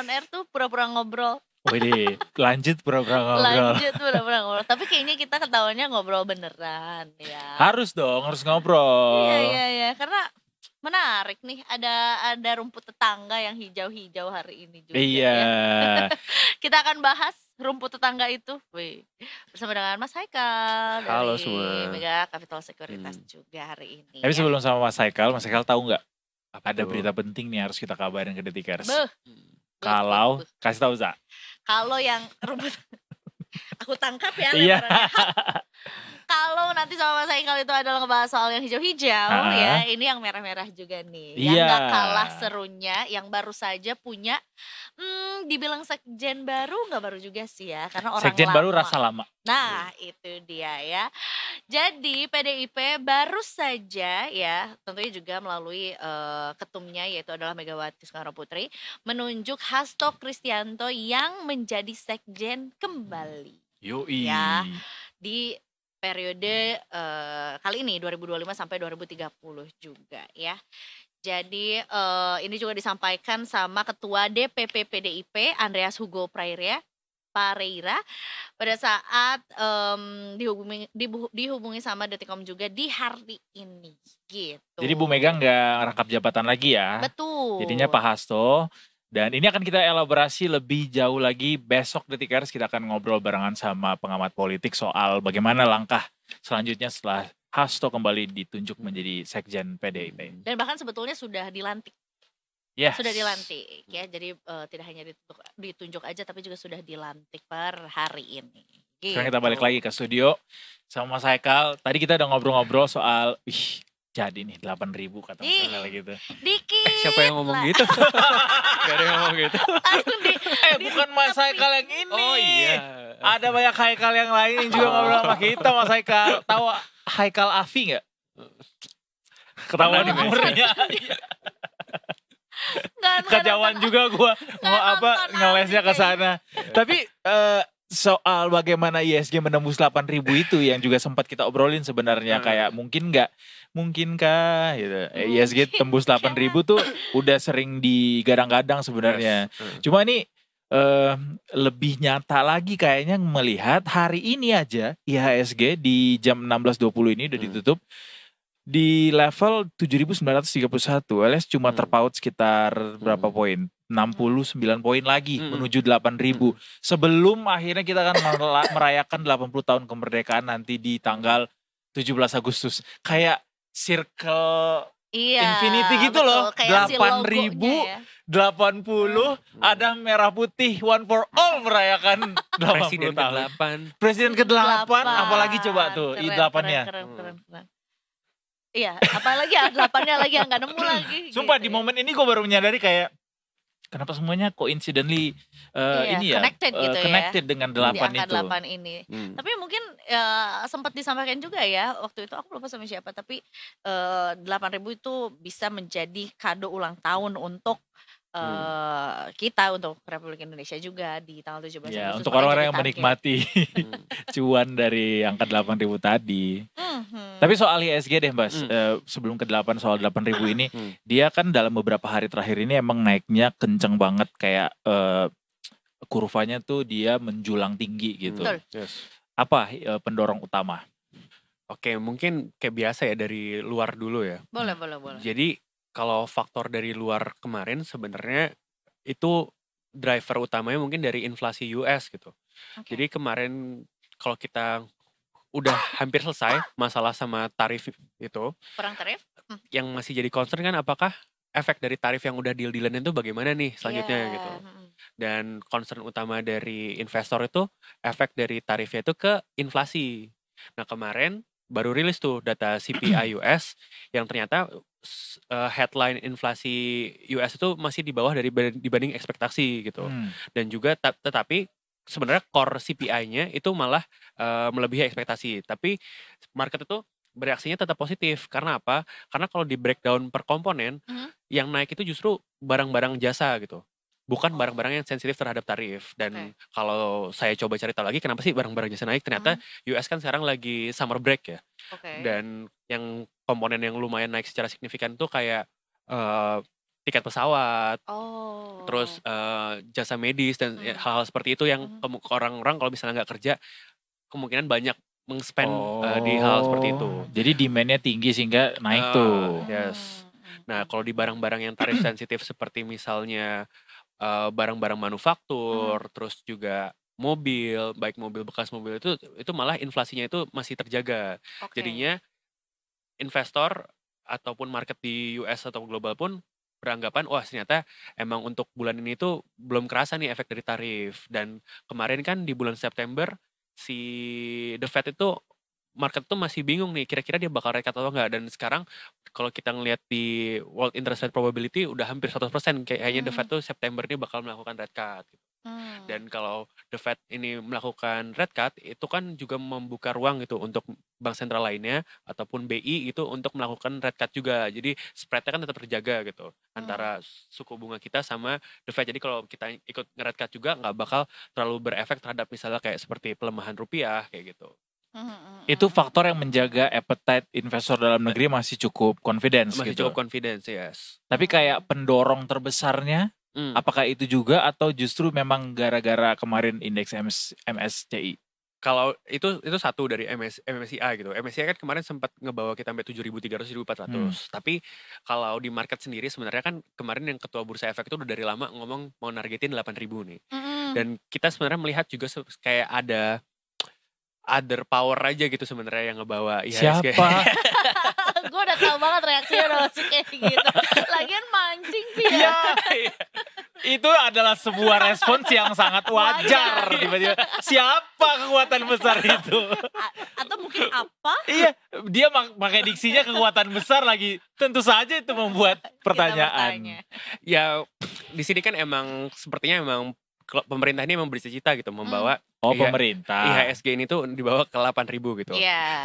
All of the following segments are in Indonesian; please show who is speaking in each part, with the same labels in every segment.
Speaker 1: on air tuh pura-pura ngobrol.
Speaker 2: Wih, lanjut pura-pura ngobrol.
Speaker 1: Lanjut pura-pura ngobrol. Tapi kayaknya kita ketawanya ngobrol beneran ya.
Speaker 2: Harus dong, harus ngobrol.
Speaker 1: Iya. Karena menarik nih, ada rumput tetangga yang hijau-hijau hari ini juga.
Speaker 2: Iya.
Speaker 1: Ya. Kita akan bahas rumput tetangga itu. Wih, bersama dengan Mas Haikal
Speaker 3: Halo
Speaker 1: dari
Speaker 3: semua.
Speaker 1: Mega Capital Sekuritas juga hari ini.
Speaker 2: Tapi sebelum sama Mas Haikal tahu nggak? Ada
Speaker 3: tuh?
Speaker 2: berita penting nih harus kita kabarin ke Detikers.
Speaker 1: Beuh.
Speaker 2: Kalau kasih tahu Za.
Speaker 1: Kalau yang rumput aku tangkap ya
Speaker 2: Iya.
Speaker 1: lebarannya. Kalau nanti sama Mas Haikal itu adalah ngebahas soal yang hijau-hijau ya, ini yang merah-merah juga nih. Yang
Speaker 2: Iya.
Speaker 1: gak kalah serunya, yang baru saja punya, dibilang sekjen baru gak baru juga sih ya, karena orang
Speaker 2: Sekjen
Speaker 1: lama.
Speaker 2: baru rasa lama.
Speaker 1: Nah itu dia ya. Jadi PDIP baru saja ya, tentunya juga melalui ketumnya yaitu adalah Megawati Soekarno Putri, menunjuk Hasto Kristianto yang menjadi sekjen kembali.
Speaker 2: Yoi.
Speaker 1: Ya. Di periode kali ini 2025 sampai 2030 juga ya. Jadi ini juga disampaikan sama Ketua DPP PDIP Andreas Hugo Pareira pada saat dihubungi sama Detikcom juga di hari ini gitu.
Speaker 2: Jadi Bu Mega nggak rangkap jabatan lagi ya.
Speaker 1: Betul.
Speaker 2: Jadinya Pak Hasto. Dan ini akan kita elaborasi lebih jauh lagi besok Detikers, kita akan ngobrol barengan sama pengamat politik soal bagaimana langkah selanjutnya setelah Hasto kembali ditunjuk menjadi sekjen PDIP.
Speaker 1: Dan bahkan sebetulnya sudah dilantik.
Speaker 2: Yes.
Speaker 1: Sudah dilantik ya. Jadi tidak hanya ditunjuk aja tapi juga sudah dilantik per hari ini. Gitu.
Speaker 2: Sekarang kita balik lagi ke studio sama Mas Haikal. Tadi kita udah ngobrol-ngobrol soal jadi nih 8.000 kata Mas Haikal gitu.
Speaker 1: Dikit.
Speaker 3: Siapa yang ngomong gitu? Gak ada yang ngomong gitu.
Speaker 2: Bukan Mas Haikal yang ini.
Speaker 3: Oh iya.
Speaker 2: Ada banyak Haikal yang lain yang juga ngobrol sama kita Mas Haikal. Tahu Haikal Afi gak? Ketahuan
Speaker 3: Pernah di
Speaker 2: umurnya.
Speaker 1: Nggak
Speaker 2: Kejauhan juga gue mau ngelesnya ke sana. Tapi soal bagaimana ISG menembus 8.000 itu yang juga sempat kita obrolin sebenarnya, kayak mungkinkah gitu. ISG tembus 8.000 tuh udah sering digadang-gadang sebenarnya. Cuma ini lebih nyata lagi kayaknya melihat hari ini aja IHSG di jam 16.20 ini udah ditutup di level 7.931, alias cuma terpaut sekitar berapa poin? 69 poin lagi menuju 8.000. Sebelum akhirnya kita akan merayakan 80 tahun kemerdekaan nanti di tanggal 17 Agustus. Kayak circle infinity gitu loh. 8.000,
Speaker 1: ya.
Speaker 2: 80, ada merah putih, one for all merayakan 80
Speaker 3: Presiden
Speaker 2: tahun.
Speaker 3: ke-8.
Speaker 2: Presiden ke-8, apalagi coba tuh I8-nya.
Speaker 1: Keren. Iya, apalagi ya 8-nya lagi yang gak nemu lagi.
Speaker 2: Sumpah
Speaker 1: gitu
Speaker 2: di momen ini gue baru menyadari kayak kenapa semuanya coincidentally ini ya connected dengan 8
Speaker 1: di angka
Speaker 2: itu.
Speaker 1: 8 ini. Tapi mungkin sempat disampaikan juga ya waktu itu, aku lupa sama siapa, tapi 8.000 itu bisa menjadi kado ulang tahun untuk kita, untuk Republik Indonesia juga di tanggal 17 Agustus.
Speaker 2: Ya, untuk orang-orang yang menikmati cuan dari angka 8.000 tadi. Tapi soal ISG deh Mas, sebelum ke 8 soal 8.000 ini, dia kan dalam beberapa hari terakhir ini emang naiknya kenceng banget, kayak kurvanya tuh dia menjulang tinggi gitu. Apa pendorong utama?
Speaker 3: Oke, mungkin kayak biasa ya dari luar dulu ya.
Speaker 1: Boleh.
Speaker 3: Jadi kalau faktor dari luar kemarin sebenarnya itu driver utamanya mungkin dari inflasi US gitu. Jadi kemarin kalau kita udah hampir selesai masalah sama tarif itu.
Speaker 1: Perang tarif?
Speaker 3: Yang masih jadi concern kan apakah efek dari tarif yang udah deal-dealan itu bagaimana nih selanjutnya gitu. Dan concern utama dari investor itu efek dari tarifnya itu ke inflasi. Nah kemarin baru rilis tuh data CPI US yang ternyata headline inflasi US itu masih di bawah dibanding ekspektasi gitu. Dan juga tetapi sebenarnya core CPI-nya itu malah melebihi ekspektasi. Tapi market itu bereaksinya tetap positif. Karena apa? Karena kalau di breakdown per komponen, yang naik itu justru barang-barang jasa gitu. Bukan barang-barang yang sensitif terhadap tarif. Dan kalau saya coba cari tahu lagi kenapa sih barang-barang jasa naik, ternyata US kan sekarang lagi summer break ya. Dan yang komponen yang lumayan naik secara signifikan tuh kayak tiket pesawat,
Speaker 1: Oh.
Speaker 3: terus jasa medis dan hal-hal seperti itu yang orang-orang kalau misalnya nggak kerja kemungkinan banyak meng-spend di hal seperti itu.
Speaker 2: Jadi demand-nya tinggi sehingga naik tuh.
Speaker 3: Yes. Nah, kalau di barang-barang yang tarif sensitif seperti misalnya barang-barang manufaktur, terus juga mobil, baik mobil bekas mobil itu malah inflasinya itu masih terjaga. Jadinya investor ataupun market di US atau global pun beranggapan wah ternyata emang untuk bulan ini tuh belum kerasa nih efek dari tarif. Dan kemarin kan di bulan September si The Fed itu market tuh masih bingung nih kira-kira dia bakal rate cut atau enggak. Dan sekarang kalau kita ngelihat di World Interest Rate Probability udah hampir 100% kayaknya The Fed tuh September ini bakal melakukan rate cut gitu. Dan kalau The Fed ini melakukan rate cut itu kan juga membuka ruang gitu untuk bank sentral lainnya ataupun BI itu untuk melakukan rate cut juga. Jadi spreadnya kan tetap terjaga gitu antara suku bunga kita sama The Fed. Jadi kalau kita ikut nge-rate cut juga nggak bakal terlalu berefek terhadap misalnya kayak seperti pelemahan rupiah kayak gitu.
Speaker 2: Itu faktor yang menjaga appetite investor dalam negeri masih cukup confidence
Speaker 3: masih
Speaker 2: gitu.
Speaker 3: cukup confidence, yes.
Speaker 2: Tapi kayak pendorong terbesarnya apakah itu juga atau justru memang gara-gara kemarin indeks MSCI?
Speaker 3: Kalau itu satu dari MSCI gitu. MSCI kan kemarin sempat ngebawa kita sampai 7.300 7.400. Tapi kalau di market sendiri sebenarnya kan kemarin yang ketua Bursa Efek itu udah dari lama ngomong mau nargetin 8.000 nih. Dan kita sebenarnya melihat juga kayak ada other power aja gitu sebenarnya yang ngebawa IHSG.
Speaker 2: Siapa?
Speaker 1: Gue udah tahu banget reaksinya udah masuk kayak gitu. Lagian mancing sih ya.
Speaker 2: Itu adalah sebuah respons yang sangat wajar. Tiba-tiba siapa kekuatan besar itu?
Speaker 1: Atau mungkin apa?
Speaker 2: Iya, dia pakai diksinya kekuatan besar lagi. Tentu saja itu membuat pertanyaan.
Speaker 3: Ya di sini kan emang sepertinya emang pemerintah ini memang bercita-cita gitu membawa
Speaker 2: pemerintah
Speaker 3: IHSG ini tuh dibawa ke 8.000 gitu.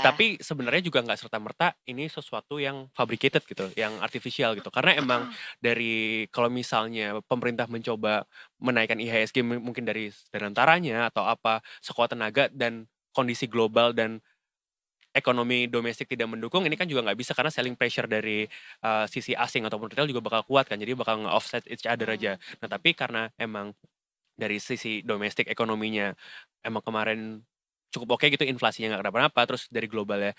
Speaker 3: Tapi
Speaker 1: Tapi
Speaker 3: sebenarnya juga nggak serta-merta ini sesuatu yang fabricated gitu, yang artificial gitu. Karena emang dari kalau misalnya pemerintah mencoba menaikkan IHSG mungkin dari antaranya atau apa sekuat tenaga dan kondisi global dan ekonomi domestik tidak mendukung, ini kan juga nggak bisa karena selling pressure dari sisi asing ataupun retail juga bakal kuat kan, jadi bakal nge-offset each other aja. Nah tapi karena emang dari sisi domestik ekonominya emang kemarin cukup oke gitu, inflasinya nggak kenapa-napa, terus dari globalnya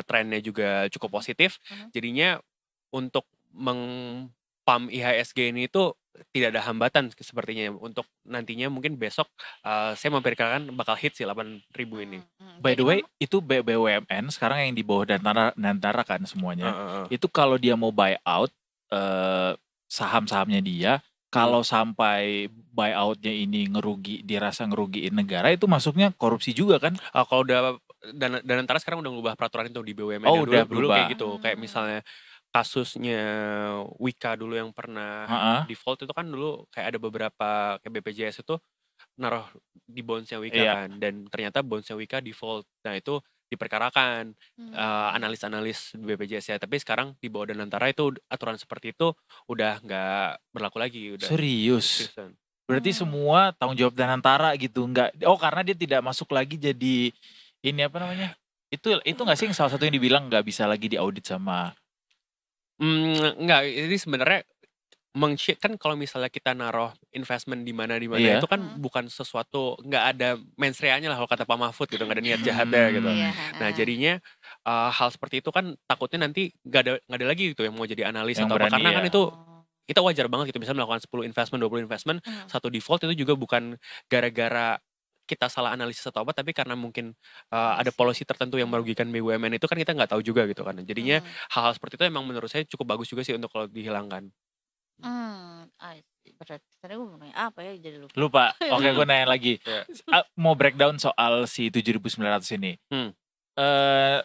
Speaker 3: trennya juga cukup positif, jadinya untuk meng-pump IHSG ini tuh tidak ada hambatan sepertinya untuk nantinya mungkin besok saya memperkirakan bakal hit sih 8.000 ini.
Speaker 2: By the way, itu BUMN sekarang yang di bawah Dantara kan semuanya. Itu kalau dia mau buy out saham-sahamnya dia, kalau sampai buyoutnya ini dirasa ngerugiin negara, itu masuknya korupsi juga kan?
Speaker 3: Kalau udah Dantara sekarang udah ngubah peraturan itu di BUMN.
Speaker 2: Udah
Speaker 3: dulu
Speaker 2: berubah.
Speaker 3: kayak gitu, kayak misalnya kasusnya Wika dulu yang pernah default itu kan dulu kayak ada beberapa kayak BPJS itu naruh di bondsnya Wika kan, dan ternyata bondsnya Wika default. Nah itu diperkarakan analis-analis BPJS ya, tapi sekarang di bawah Dantara itu aturan seperti itu udah nggak berlaku lagi. Udah
Speaker 2: serius. Berarti semua tanggung jawab Dantara gitu, nggak? Karena dia tidak masuk lagi jadi ini apa namanya? Itu nggak sih yang salah satu yang dibilang nggak bisa lagi diaudit sama?
Speaker 3: Enggak, ini sebenarnya kan kalau misalnya kita naruh investment di mana itu kan bukan sesuatu, nggak ada mens reanya lah kalau kata Pak Mahfud gitu, nggak ada niat jahatnya gitu. Nah jadinya hal seperti itu kan takutnya nanti nggak ada lagi gitu yang mau jadi analis atau apa, karena kan itu kita wajar banget gitu, misalnya melakukan 10 investment 20 investment satu default itu juga bukan gara-gara kita salah analisis atau apa, tapi karena mungkin ada policy tertentu yang merugikan BUMN, itu kan kita nggak tahu juga gitu kan. Jadinya hal-hal seperti itu emang menurut saya cukup bagus juga sih untuk kalau dihilangkan.
Speaker 1: Berarti tadi gue mau nanya apa ya, jadi lupa.
Speaker 2: Lupa. Oke, gue nanya lagi. Mau breakdown soal si 7.900 ini.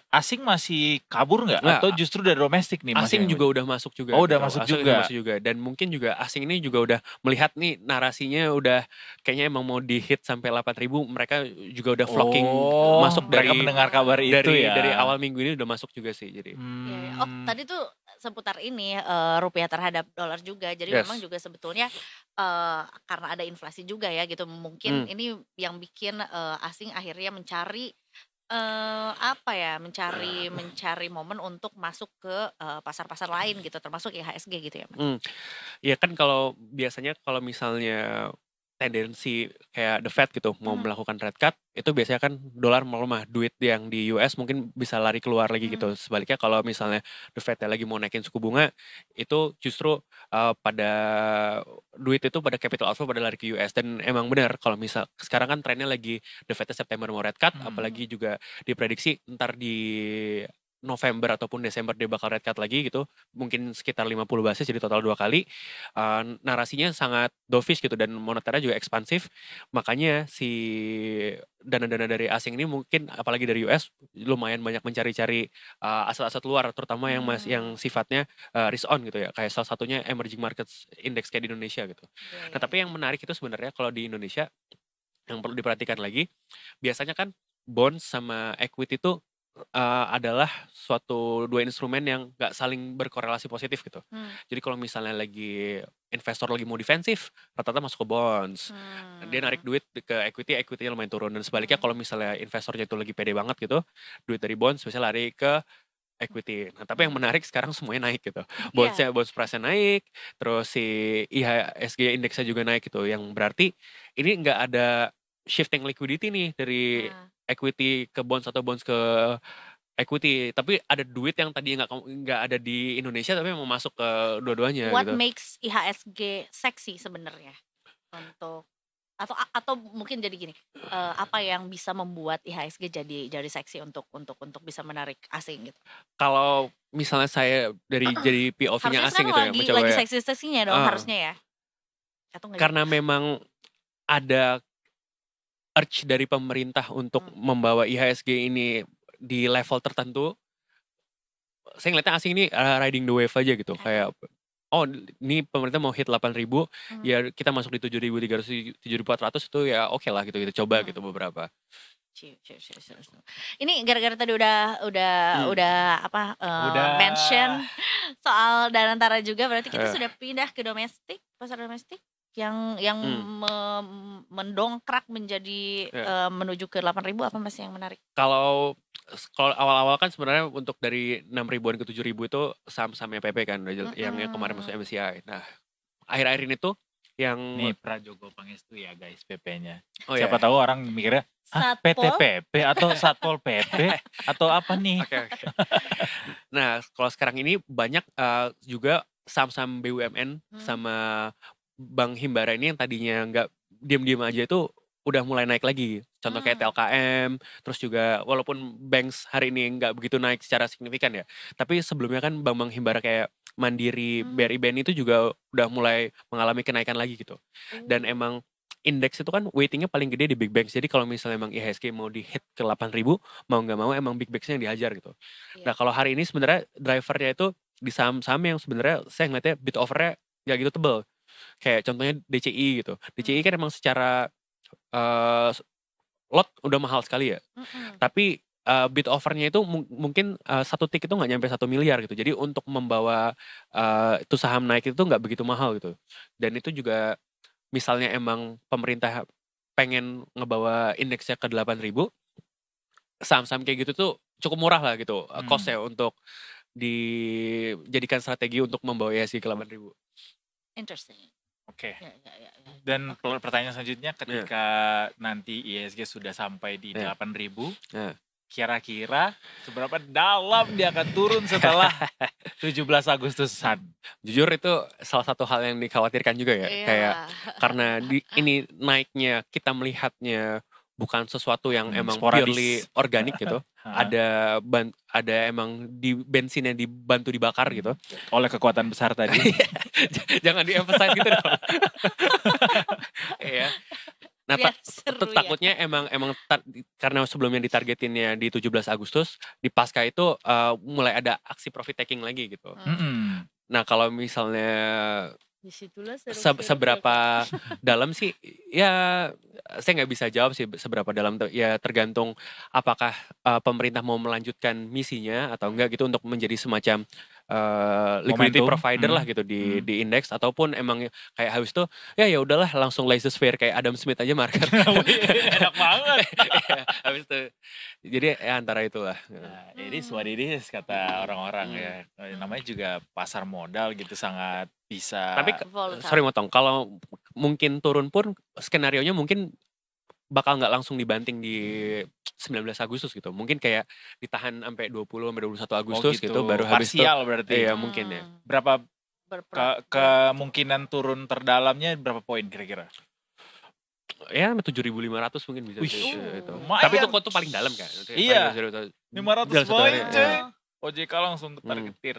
Speaker 2: Asing masih kabur nggak? Atau justru dari domestik nih?
Speaker 3: Asing juga udah masuk juga.
Speaker 2: Udah masuk juga.
Speaker 3: Dan mungkin juga asing ini juga udah melihat nih narasinya udah kayaknya emang mau di-hit sampai 8.000. Mereka juga udah flocking masuk
Speaker 2: mereka mendengar kabar itu ya.
Speaker 3: Dari awal minggu ini udah masuk juga sih. Jadi.
Speaker 1: Tadi tuh seputar ini rupiah terhadap dolar juga. Jadi memang juga sebetulnya karena ada inflasi juga ya gitu. Mungkin ini yang bikin asing akhirnya mencari Apa ya, mencari momen untuk masuk ke, pasar-pasar lain gitu, termasuk IHSG gitu ya, Mas?
Speaker 3: Ya kan kalau biasanya kalau misalnya tendensi kayak The Fed gitu mau melakukan rate cut, itu biasanya kan dolar melemah, duit yang di US mungkin bisa lari keluar lagi gitu. Sebaliknya kalau misalnya The Fed lagi mau naikin suku bunga, itu justru pada duit itu pada capital outflow pada lari ke US. Dan emang benar kalau misal sekarang kan trennya lagi The Fed September mau rate cut, apalagi juga diprediksi ntar di November ataupun Desember dia bakal rate cut lagi gitu, mungkin sekitar 50 basis jadi total 2 kali. Narasinya sangat dovish gitu dan moneternya juga ekspansif, makanya si dana-dana dari asing ini mungkin apalagi dari US lumayan banyak mencari-cari aset-aset luar, terutama yang yang sifatnya risk on gitu ya, kayak salah satunya emerging markets index kayak di Indonesia gitu. Nah tapi yang menarik itu sebenarnya kalau di Indonesia yang perlu diperhatikan lagi, biasanya kan bonds sama equity itu adalah suatu dua instrumen yang gak saling berkorelasi positif gitu. Jadi kalau misalnya lagi investor lagi mau defensif, rata-rata masuk ke bonds. Dia narik duit ke equity, equity-nya lumayan turun. Dan sebaliknya kalau misalnya investornya itu lagi pede banget gitu, duit dari bonds biasanya lari ke equity. Nah tapi yang menarik sekarang semuanya naik gitu. Bondsnya, bonds price-nya naik, terus si IHSG indeksnya juga naik gitu. Yang berarti ini nggak ada shifting liquidity nih dari equity ke bonds atau bonds ke equity, tapi ada duit yang tadi nggak ada di Indonesia tapi mau masuk ke dua-duanya
Speaker 1: What
Speaker 3: gitu.
Speaker 1: makes IHSG seksi sebenarnya untuk atau mungkin jadi gini, apa yang bisa membuat IHSG jadi seksi untuk bisa menarik asing gitu?
Speaker 3: Kalau misalnya saya jadi POV-nya asing gitu ya, mencoba
Speaker 1: lagi seksi-seksinya dong harusnya ya? Atau enggak
Speaker 3: karena memang ada urge dari pemerintah untuk membawa IHSG ini di level tertentu. Saya ngeliatnya asing ini riding the wave aja gitu, kayak oh ini pemerintah mau hit 8.000, ya kita masuk di 7.300, 7.400 itu ya oke lah gitu, kita coba gitu beberapa.
Speaker 1: Ini gara-gara tadi udah mention soal Danantara juga, berarti kita sudah pindah ke domestik, pasar domestik yang mendongkrak menjadi menuju ke 8.000 apa Mas yang menarik?
Speaker 3: Kalau awal-awal kan sebenarnya untuk dari 6.000-an ke 7.000 itu saham-sahamnya PP kan yang kemarin masuk MSCI. Nah, akhir-akhir ini tuh yang
Speaker 2: nih Prajogo Pangestu ya guys PP-nya.
Speaker 3: Siapa
Speaker 2: tahu orang mikirnya PT PP atau Satpol PP atau apa nih?
Speaker 3: Oke. Nah, kalau sekarang ini banyak juga saham-saham BUMN sama Bank Himbara ini yang tadinya nggak diam-diam aja itu udah mulai naik lagi. Contoh kayak TLKM, terus juga walaupun banks hari ini nggak begitu naik secara signifikan ya, tapi sebelumnya kan bank-bank Himbara kayak Mandiri, BRI, BNI itu juga udah mulai mengalami kenaikan lagi gitu. Dan emang indeks itu kan weightingnya paling gede di big banks. Jadi kalau misalnya emang IHSG mau di hit ke 8.000, mau nggak mau emang big banksnya yang dihajar gitu. Nah kalau hari ini sebenarnya drivernya itu di saham-saham yang sebenarnya saya ngeliatnya bid offernya nggak gitu tebel. Kayak contohnya DCI gitu. DCI kan emang secara lot udah mahal sekali ya. Tapi bid offernya itu mungkin satu tik itu nggak nyampe 1 miliar gitu. Jadi untuk membawa itu saham naik itu nggak begitu mahal gitu. Dan itu juga misalnya emang pemerintah pengen ngebawa indeksnya ke 8.000, saham-saham kayak gitu tuh cukup murah lah gitu cost-nya untuk dijadikan strategi untuk membawa IHSG ke 8.000.
Speaker 1: Interesting.
Speaker 2: Oke. Dan pertanyaan selanjutnya ketika nanti IHSG sudah sampai di 8.000, kira-kira seberapa dalam dia akan turun setelah 17 Agustusan?
Speaker 3: Jujur itu salah satu hal yang dikhawatirkan juga ya. Kayak karena ini naiknya kita melihatnya bukan sesuatu yang emang purely organik gitu. Ada emang di bensinnya dibantu dibakar gitu
Speaker 2: oleh kekuatan besar tadi.
Speaker 3: Jangan di-emphasize gitu dong. Iya. Nah, takutnya emang karena sebelumnya ditargetinnya di 17 Agustus, di pasca itu mulai ada aksi profit taking lagi gitu. Nah, kalau misalnya seberapa dalam sih, ya saya nggak bisa jawab sih seberapa dalam, ya tergantung apakah pemerintah mau melanjutkan misinya atau enggak gitu untuk menjadi semacam liquidity
Speaker 2: Momentum.
Speaker 3: provider lah gitu di indeks, ataupun emang kayak habis itu ya udahlah langsung laissez faire kayak Adam Smith aja market.
Speaker 2: Enak banget.
Speaker 3: Iya, habis itu jadi ya antara itulah.
Speaker 2: Nah, ini swadidis kata orang-orang ya. Namanya juga pasar modal gitu, sangat bisa.
Speaker 3: Tapi
Speaker 1: Volatile.
Speaker 3: sorry motong, kalau mungkin turun pun skenarionya mungkin bakal nggak langsung dibanting di 19 Agustus gitu. Mungkin kayak ditahan sampai 20 sampai 21 Agustus gitu baru habis itu.
Speaker 2: parsial berarti.
Speaker 3: Iya, mungkin ya.
Speaker 2: Berapa
Speaker 1: Berpro-
Speaker 2: kemungkinan turun terdalamnya berapa poin kira-kira?
Speaker 3: Ya 7.500 mungkin bisa
Speaker 2: Wih,
Speaker 3: sih, itu.
Speaker 2: lumayan.
Speaker 3: Tapi itu tuh paling dalam kan.
Speaker 2: Iya. 500
Speaker 3: Dalam satu
Speaker 2: poin
Speaker 3: hari,
Speaker 2: cuy.
Speaker 3: iya.
Speaker 2: OJK langsung getar-getir.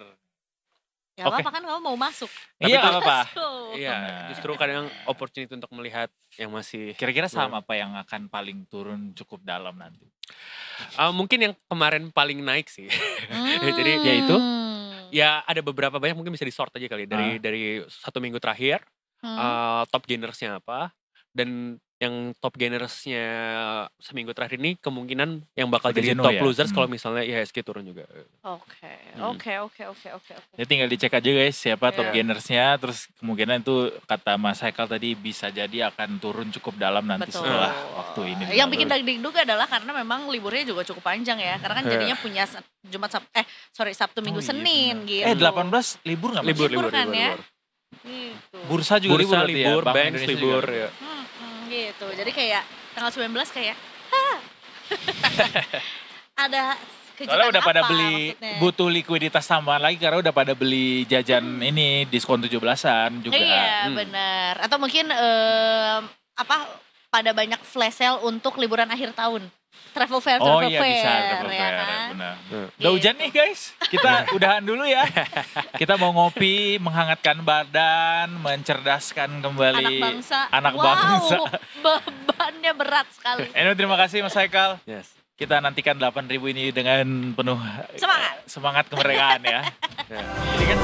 Speaker 1: Ya
Speaker 3: Oke.
Speaker 1: apa kan kamu mau masuk.
Speaker 3: Tapi
Speaker 2: Iya,
Speaker 3: itu-
Speaker 2: apa-apa.
Speaker 1: Masuk.
Speaker 3: Iya,
Speaker 2: Nah.
Speaker 3: justru kadang opportunity untuk melihat yang masih
Speaker 2: Kira-kira saham apa yang akan paling turun cukup dalam nanti?
Speaker 3: mungkin yang kemarin paling naik sih. Jadi,
Speaker 1: Hmm.
Speaker 3: ya itu. Ya ada beberapa banyak mungkin bisa di sort aja kali dari 1 minggu terakhir. Top gainersnya apa, dan yang top gainersnya seminggu terakhir ini kemungkinan yang bakal
Speaker 2: Udah
Speaker 3: jadi
Speaker 2: jenuh
Speaker 3: top
Speaker 2: ya?
Speaker 3: losers kalau misalnya IHSG turun juga.
Speaker 1: Oke.
Speaker 2: Ya tinggal dicek aja guys siapa top
Speaker 1: Iya.
Speaker 2: gainersnya, terus kemungkinan itu kata Mas Haikal tadi bisa jadi akan turun cukup dalam nanti
Speaker 1: Betul.
Speaker 2: setelah waktu ini.
Speaker 1: Yang
Speaker 2: berlalu.
Speaker 1: bikin dagdikduk adalah karena memang liburnya juga cukup panjang ya. Karena kan jadinya punya Sabtu Minggu
Speaker 2: Oh, iya,
Speaker 1: Senin
Speaker 2: benar.
Speaker 1: gitu.
Speaker 2: 18 libur nggak? Mas?
Speaker 1: Libur kan ya? Gitu.
Speaker 2: Bursa juga
Speaker 3: Bursa
Speaker 2: berarti
Speaker 3: libur,
Speaker 2: ya? Bank
Speaker 3: banks
Speaker 2: Indonesia
Speaker 3: libur
Speaker 2: juga.
Speaker 3: ya.
Speaker 1: Gitu. Jadi kayak tanggal 19 kayak ada kejutan
Speaker 2: Soalnya udah pada
Speaker 1: apa
Speaker 2: beli,
Speaker 1: maksudnya?
Speaker 2: butuh likuiditas tambahan lagi karena udah pada beli jajan ini diskon 17-an juga.
Speaker 1: Iya benar. Atau mungkin pada banyak flash sale untuk liburan akhir tahun. Travel fair,
Speaker 2: Oh
Speaker 1: travel
Speaker 2: iya
Speaker 1: fair,
Speaker 2: bisa travel
Speaker 1: ya
Speaker 2: fair,
Speaker 1: kan?
Speaker 2: benar.
Speaker 3: Hmm.
Speaker 2: Udah hujan nih guys, kita udahan dulu ya. Kita mau ngopi, menghangatkan badan, mencerdaskan kembali
Speaker 1: Anak bangsa.
Speaker 2: anak
Speaker 1: wow,
Speaker 2: bangsa.
Speaker 1: bebannya berat sekali.
Speaker 2: Anyway, terima kasih Mas Haikal.
Speaker 3: Yes.
Speaker 2: Kita nantikan 8.000 ini dengan penuh
Speaker 1: Semangat.
Speaker 2: semangat kemerdekaan ya.
Speaker 3: Ya.
Speaker 2: Jadi kan